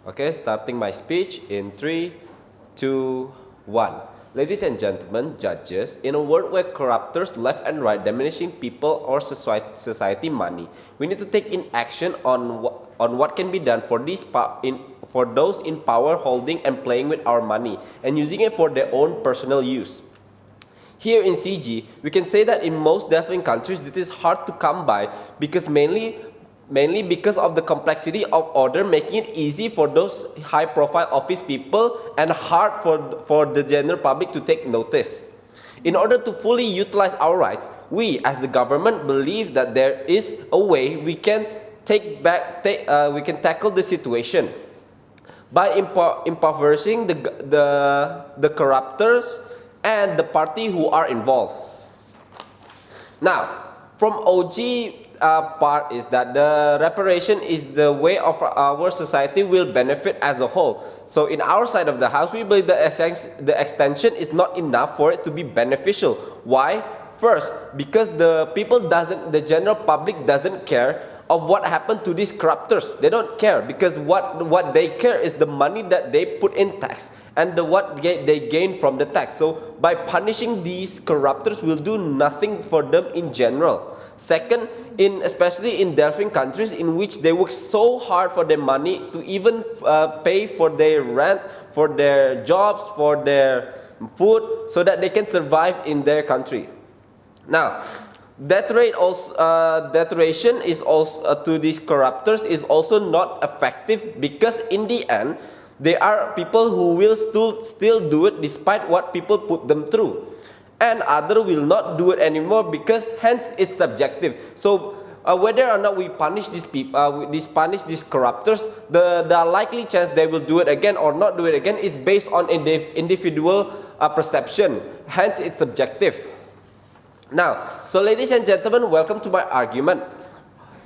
Okay, starting my speech in 3, 2, 1. Ladies and gentlemen, judges, in a world where corruptors left and right diminishing people or society money, we need to take in action on what can be done for those in power holding and playing with our money and using it for their own personal use. Here in CG, we can say that in most developing countries, this is hard to come by because mainly because of the complexity of order, making it easy for those high-profile office people and hard for the general public to take notice. In order to fully utilize our rights, we as the government believe that there is a way we can tackle the situation by impoverishing the corruptors and the party who are involved. Now, from OG part is that the reparation is the way of our society will benefit as a whole. So in our side of the house, we believe the extension is not enough for it to be beneficial. Why? First, because the general public doesn't care of what happened to these corruptors. They don't care because what they care is the money that they put in tax and what they gain from the tax. So by punishing these corruptors will do nothing for them in general. Second, especially in developing countries in which they work so hard for their money to even pay for their rent, for their jobs, for their food, so that they can survive in their country. Now, death ration is also to these corruptors is also not effective because in the end, there are people who will still do it despite what people put them through. And other will not do it anymore because hence it's subjective. So whether or not we punish these people, punish these corruptors, the likely chance they will do it again or not do it again is based on individual perception. Hence it's subjective. Now, so ladies and gentlemen, welcome to my argument.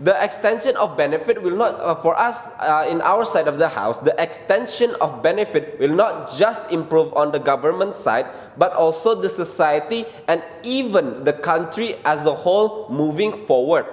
The extension of benefit will not, for us in our side of the house, the extension of benefit will not just improve on the government side, but also the society and even the country as a whole moving forward.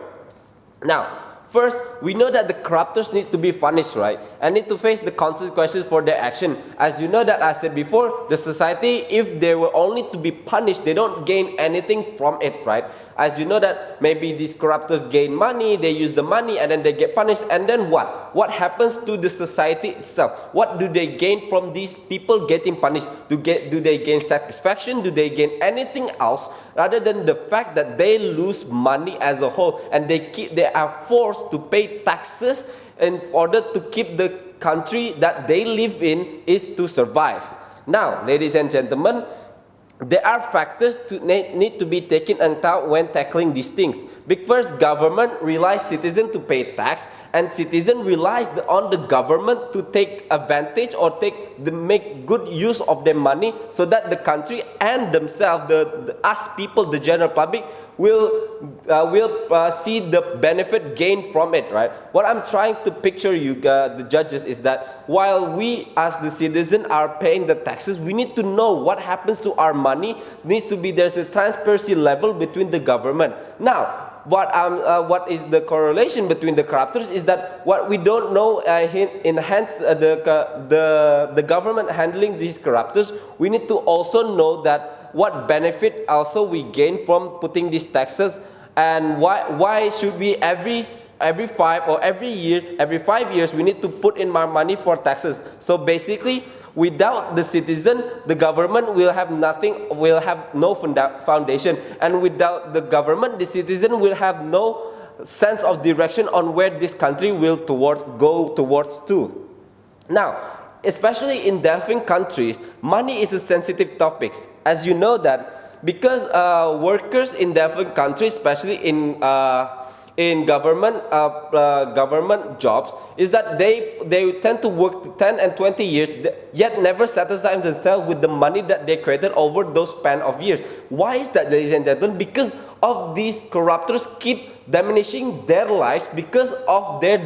Now, first, we know that the corruptors need to be punished, right? And need to face the consequences for their action. As you know that I said before, the society, if they were only to be punished, they don't gain anything from it, right? As you know that maybe these corruptors gain money, they use the money and then they get punished, and then what? What happens to the society itself? What do they gain from these people getting punished? Do they gain satisfaction? Do they gain anything else rather than the fact that they lose money as a whole and they are forced to pay taxes in order to keep the country that they live in is to survive? Now, ladies and gentlemen, there are factors need to be taken into account when tackling these things. Because government relies citizens to pay tax, and citizen relies on the government to take advantage or make good use of their money, so that the country and themselves, us people, the general public, will see the benefit gained from it, right? What I'm trying to picture you, the judges, is that while we as the citizen are paying the taxes, we need to know what happens to our money. There's a transparency level between the government. Now, what is the correlation between the corruptors is that what we don't know hence the government handling these corruptors, we need to also know that what benefit also we gain from putting these taxes, and why should we every 5 years we need to put in more money for taxes. So basically, without the citizen, the government will have no foundation, and without the government, the citizen will have no sense of direction on where this country will go towards to. Now, especially in developing countries, money is a sensitive topic. As you know that, because workers in developing countries, especially in government jobs, is that they tend to work 10 and 20 years, yet never satisfy themselves with the money that they created over those span of years. Why is that, ladies and gentlemen? Because of these corruptors keep diminishing their lives because of their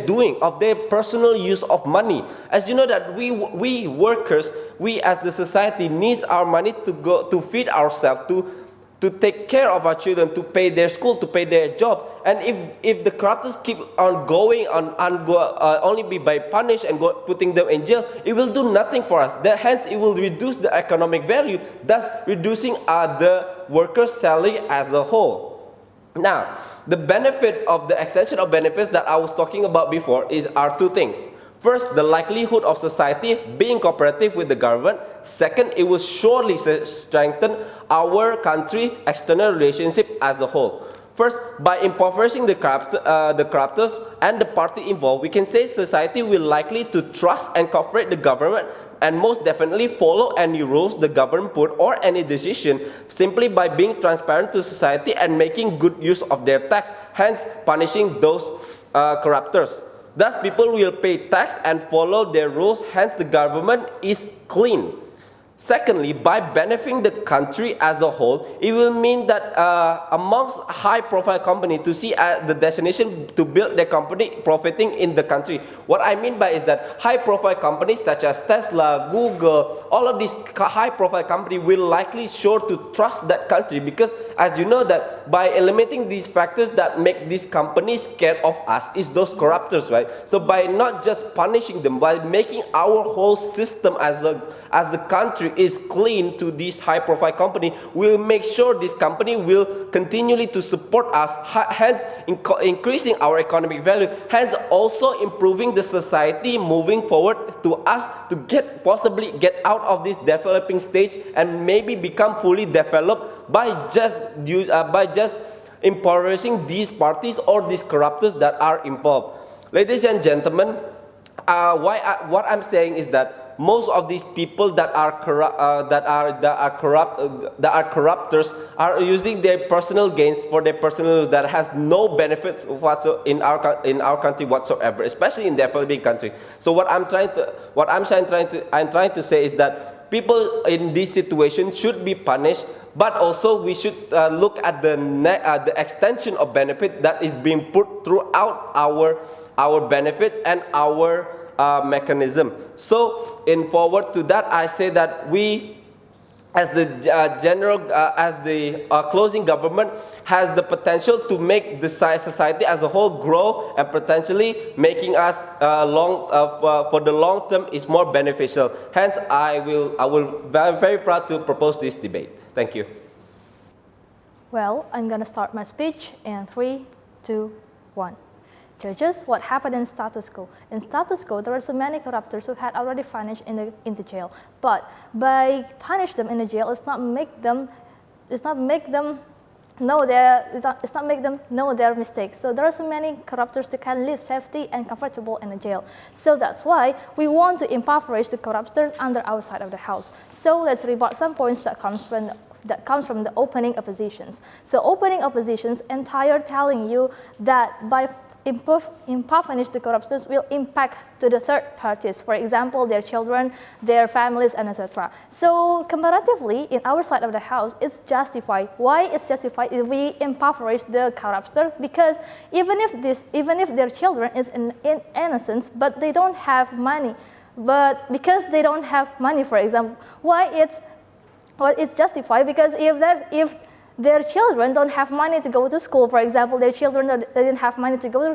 personal use of money. As you know that we workers, we as the society needs our money to feed ourselves, to take care of our children, to pay their school, to pay their job. And if the corruptors keep on going on only be by punish and putting them in jail, it will do nothing for us. Hence, it will reduce the economic value, thus reducing the workers' salary as a whole. Now, the benefit of the extension of benefits that I was talking about before are two things. First, the likelihood of society being cooperative with the government. Second, it will surely strengthen our country external relationship as a whole. First, by impoverishing the corruptors and the party involved, we can say society will likely to trust and cooperate the government and most definitely follow any rules the government put or any decision simply by being transparent to society and making good use of their tax, hence punishing those corruptors. Thus, people will pay tax and follow their rules, hence the government is clean. Secondly, by benefiting the country as a whole, it will mean that amongst high-profile companies to see the destination to build their company profiting in the country. What I mean by is that high-profile companies such as Tesla, Google, all of these high-profile companies will likely sure to trust that country because, as you know, that by eliminating these factors that make these companies scared of us is those corruptors, right? So by not just punishing them, by making our whole system as the country is clean to this high-profile company, we'll make sure this company will continually to support us, hence increasing our economic value, hence also improving the society moving forward to us to possibly get out of this developing stage and maybe become fully developed by just impoverishing these parties or these corruptors that are involved. Ladies and gentlemen, what I'm saying is that most of these people that are corruptors are using their personal gains for their personal use that has no benefits in our country whatsoever, especially in developing country. So I'm trying to say is that people in this situation should be punished, but also we should look at the extension of benefit that is being put throughout our benefit and our mechanism. So in forward to that, I say that we as the closing government has the potential to make the society as a whole grow and potentially making us for the long term is more beneficial. Hence, I will very proud to propose this debate. Thank you. Well, I'm going to start my speech in 3, 2, 1. Judges, what happened in status quo? In status quo, there were so many corruptors who had already vanished in the jail. But by punish them in the jail, it's not make them know their mistakes. So there are so many corruptors that can live safety and comfortable in the jail. So that's why we want to impoverish the corruptors under our side of the house. So let's rebut some points that comes from the opening oppositions. So opening oppositions entire telling you that by impoverish the corruptors will impact to the third parties, for example, their children, their families, and etc. So comparatively, in our side of the house, it's justified. Why it's justified if we impoverish the corruptor? Because even if their children is in innocence, but they don't have money, but because they don't have money, for example, why it's justified? Because if their children don't have money to go to school, for example, their children didn't have money to go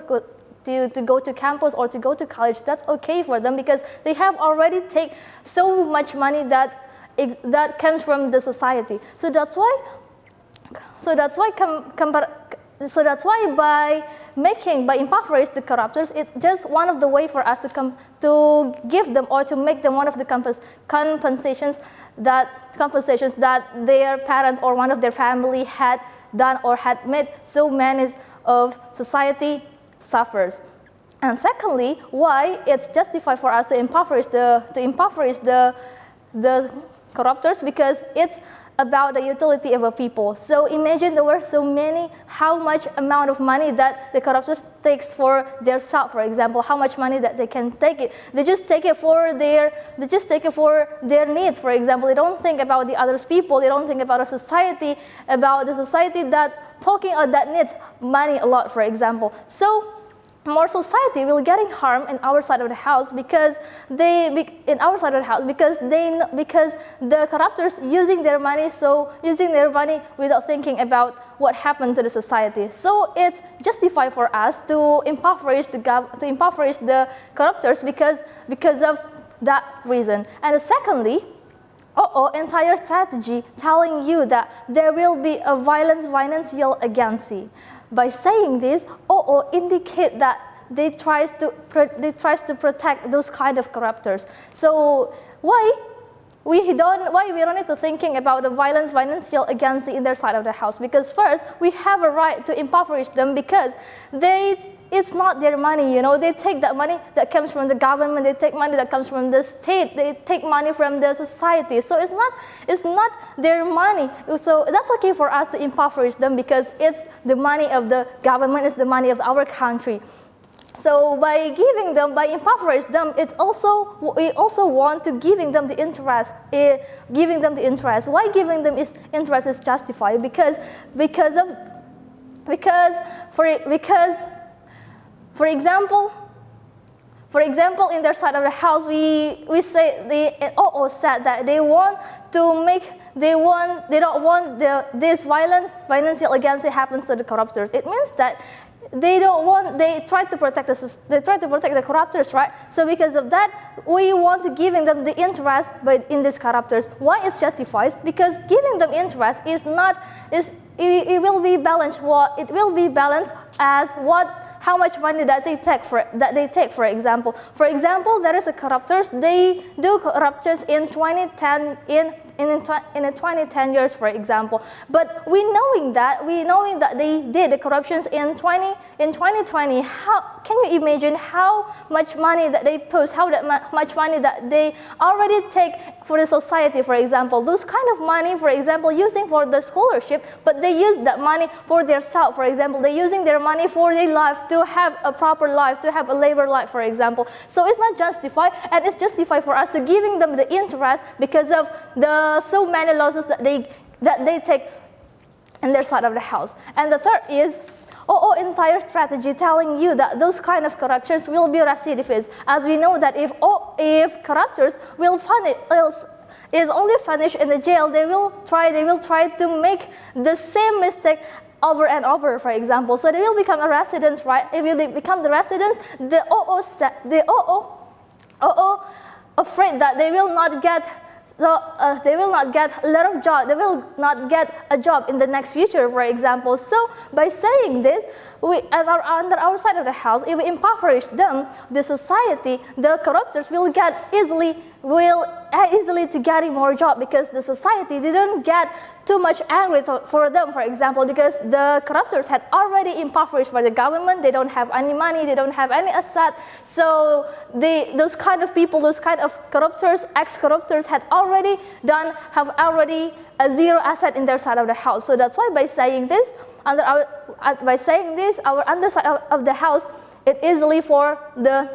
to campus or to go to college, that's okay for them because they have already taken so much money that comes from the society. So that's why by impoverish the corruptors, it's just one of the way for us to give them or to make them one of the compensations that their parents or one of their family had done or had made so many of society suffers. And secondly, why it's justified for us to impoverish the corruptors, because it's about the utility of a people. So imagine there were so many, how much amount of money that the corruptors takes for their self, for example, how much money that they can take it. They just take it for their needs, for example. They don't think about the other people. They don't think about the society that talking about that needs money a lot, for example. So more society will getting harmed in our side of the house because the corruptors using their money without thinking about what happened to the society. So it's justified for us to impoverish the corruptors because of that reason. And secondly, entire strategy telling you that there will be a financial agency. By saying this, indicate that they tries to protect those kind of corruptors. So why we don't need to thinking about the financial agency in their side of the house? Because first we have a right to impoverish them because it's not their money, They take that money that comes from the government. They take money that comes from the state. They take money from the society. So it's not their money. So that's okay for us to impoverish them because it's the money of the government. It's the money of our country. So by impoverish them, we also want to giving them the interest. Why giving them interest is justified? Because for example, in their side of the house, we say said that they don't want this financial agency happens to the corruptors. It means that they try to protect the corruptors, right? So because of that, we want to giving them the interest, but in these corruptors. Why it's justified? Because giving them interest it will be balanced. It will be balanced as how much money that they take, for example. For example, there is a corruptors. They do corruptions in 2010 in 2010 years, for example. But we knowing that they did the corruptions in 2020. How can you imagine how much money that they post? Much money that they already take for the society, for example. Those kind of money, for example, using for the scholarship, but they use that money for their self, for example. They're using their money for their life, to have a proper life, to have a labor life, for example. So it's not justified, and it's justified for us to giving them the interest because of the so many losses that they take in their side of the house. And the third is entire strategy telling you that those kind of corruptions will be recidivists. As we know that if corruptors is only punished in the jail, they will try to make the same mistake over and over, for example. So they will become a residents, right? If they become the residents, the afraid that they will not get a lot of job. They will not get a job in the next future, for example. So by saying this, under our side of the house, if we impoverish them, the society, the corruptors will easily to getting more job because the society didn't get too much angry for them, for example, because the corruptors had already impoverished by the government. They don't have any money, they don't have any asset. So those kind of people, those kind of corruptors, ex-corruptors have already a zero asset in their side of the house. So that's why by saying this, our underside of the house, it easily for the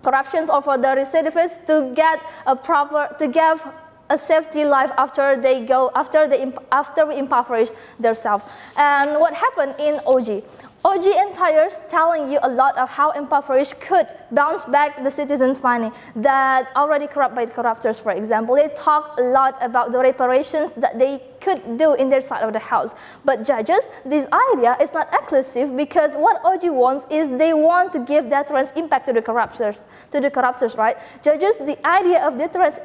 corruptions or for the recidivists to give a safety life after we impoverish themselves. And what happened in OG? OG entires telling you a lot of how impoverished could bounce back the citizens' money that already corrupt by the corruptors, for example. They talk a lot about the reparations that they could do in their side of the house. But judges, this idea is not exclusive because what OG wants is they want to give deterrence impact to the corruptors, right? Judges, the idea of deterrence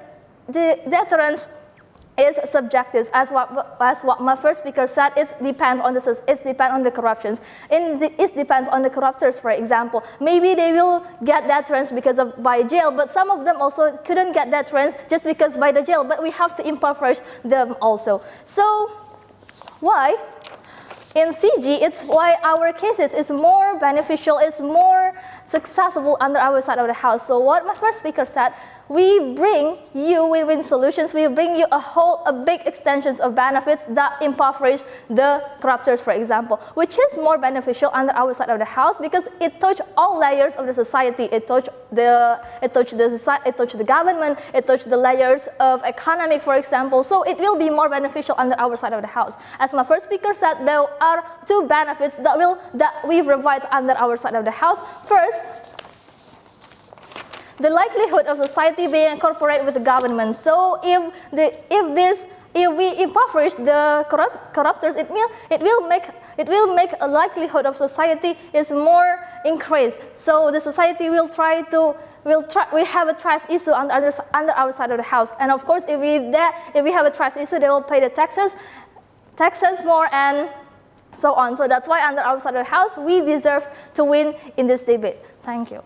is subjective, as what my first speaker said. It depends on the corruptions. It depends on the corruptors. For example, maybe they will get deterrence by jail, but some of them also couldn't get deterrence just because by the jail. But we have to impoverish them also. So why? In CG, it's why our cases is more beneficial, is more successful under our side of the house. So what my first speaker said, we bring you win-win solutions. We bring you a big extensions of benefits that impoverish the corruptors, for example, which is more beneficial under our side of the house because it touches all layers of the society. It touches the government. It touches the layers of economic, for example. So it will be more beneficial under our side of the house. As my first speaker said, there are two benefits that we provide under our side of the house. First, First, the likelihood of society being incorporated with the government. So if we impoverish the corruptors, it will make a likelihood of society is more increased. So the society will we have a trust issue under our side of the house. And of course, if we have a trust issue, they will pay the taxes more and so on. So that's why under our side of the house, we deserve to win in this debate. Thank you.